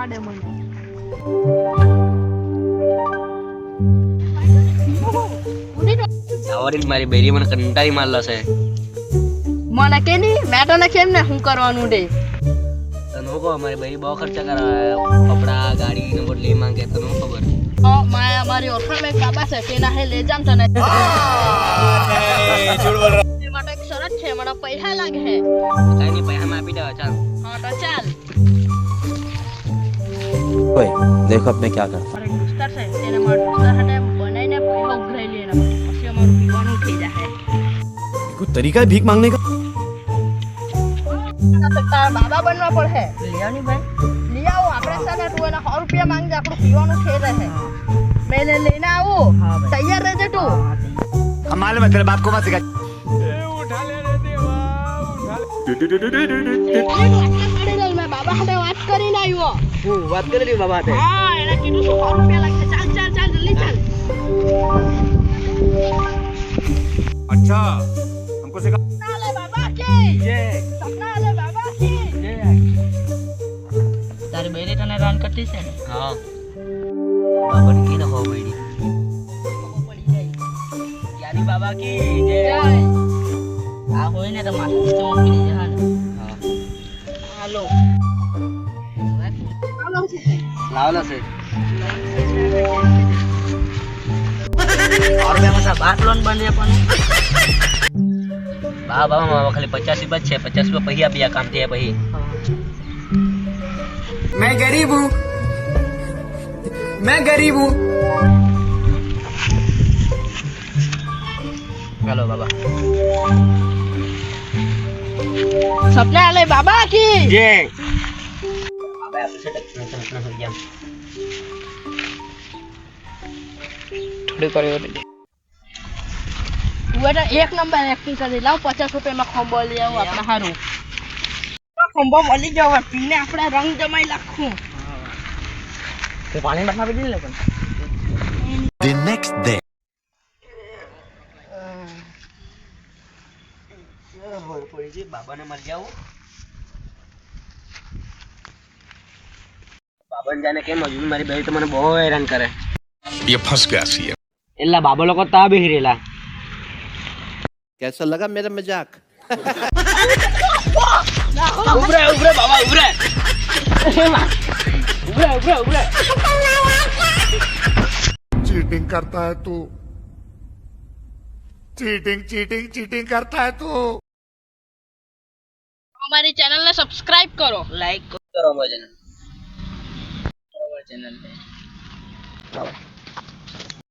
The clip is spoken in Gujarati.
પાડે મને. આવરી મારી બેરી મને કંટાળી મારલા છે. મને કે ની મેં તને કેમ ને શું કરવાનું દે. તને કહો મારી બેરી બહુ ખર્ચા કરાવે કપડા ગાડી ને બધું લઈ માંગે તને ખબર. મારી ઓળખાણ એક બાબા છે તેના હે લઈ જામ તને. એ માટે એક શરત છે મને પૈસા લાગે હે. કઈ નહીં પૈસા માં આપી દેવા ચાલ. હા તો ચાલ. ओए देखो अब मैं क्या करता મારે દોસ્તાર છે તેને મારા દોસ્તાર હાટે બનાવીને પૈસા ઉઘરાઈ લે એના પછી અમારું પીવાનું થઈ જાય. कोई तरीका है भीख मांगने का તારા બાબા બનવા પડે. લઈ આવ ની ભાઈ લઈ આવો આપણે સાને તું એના 100 રૂપિયા માંગજે આપણું પીવાનું થઈ રહે. મેં લઈને આવું તૈયાર રહેજે તું. हम मालूम है तेरे बाप को मत सिखा મેં બાબા હાટે વાત કરીને આવ્યો. હું વાત કરી લી બાબા હાથે. હા એને કીધું 100 રૂપિયા લાગશે. ચાલ ચાલ ચાલ જલ્દી ચાલ. अच्छा हमको सिखा સપના લે બાબા કી જય. સપના લે બાબા કી જય. તારી બેરી તને રાન કરતી છે ને. હા બાબા કી ન હો બેડી પડી જાય. યાની બાબા કી જય. જય. આ હોય ને તો માથું નીચે મૂકી દેજે હા ને. હા હાલો. લાવલા છે. और मैं मतलब बात लोन बन रहे अपन બાબા મામા ખાલી 50 રૂપિયા છે 50 રૂપિયા પૈસા આપી આ કામ થયા પછી. मैं गरीब हूँ ચાલો બાબા. सपना ले बाबा की જય. બાબા આપણે છે દક્ષિણ હોઈ ગયા. થોડી કર્યો દે. તું બેટા એક નંબર એક્ટિંગ કરી લાવ 50 રૂપિયામાં ખંભો લઈ આવું આપણે હારું. ખંભો મળી જવા પીને આપણે રંગ જમાઈ નાખું. તે પાણી માં આપી દીધું ને પણ. The next day બાબાને મળી જાવ. બાબાને જાને કેમ હજુ મારી બેરી તો મને બહુ હેરાન કરે. ये फंस गया सी એટલા બાબા લોકો તા બેહી રહેલા. कैसा लगा मेरा मजाक ઉભરે ઉભરે બાબા ઉભરે. ઉભરે ઉભરે ઉભરે. चीटिंग करता है तू चीटिंग करता है तू અમારી ચેનલને સબસ્ક્રાઇબ કરો. લાઈક કરો અમારી ચેનલ. અમારી ચેનલ ને.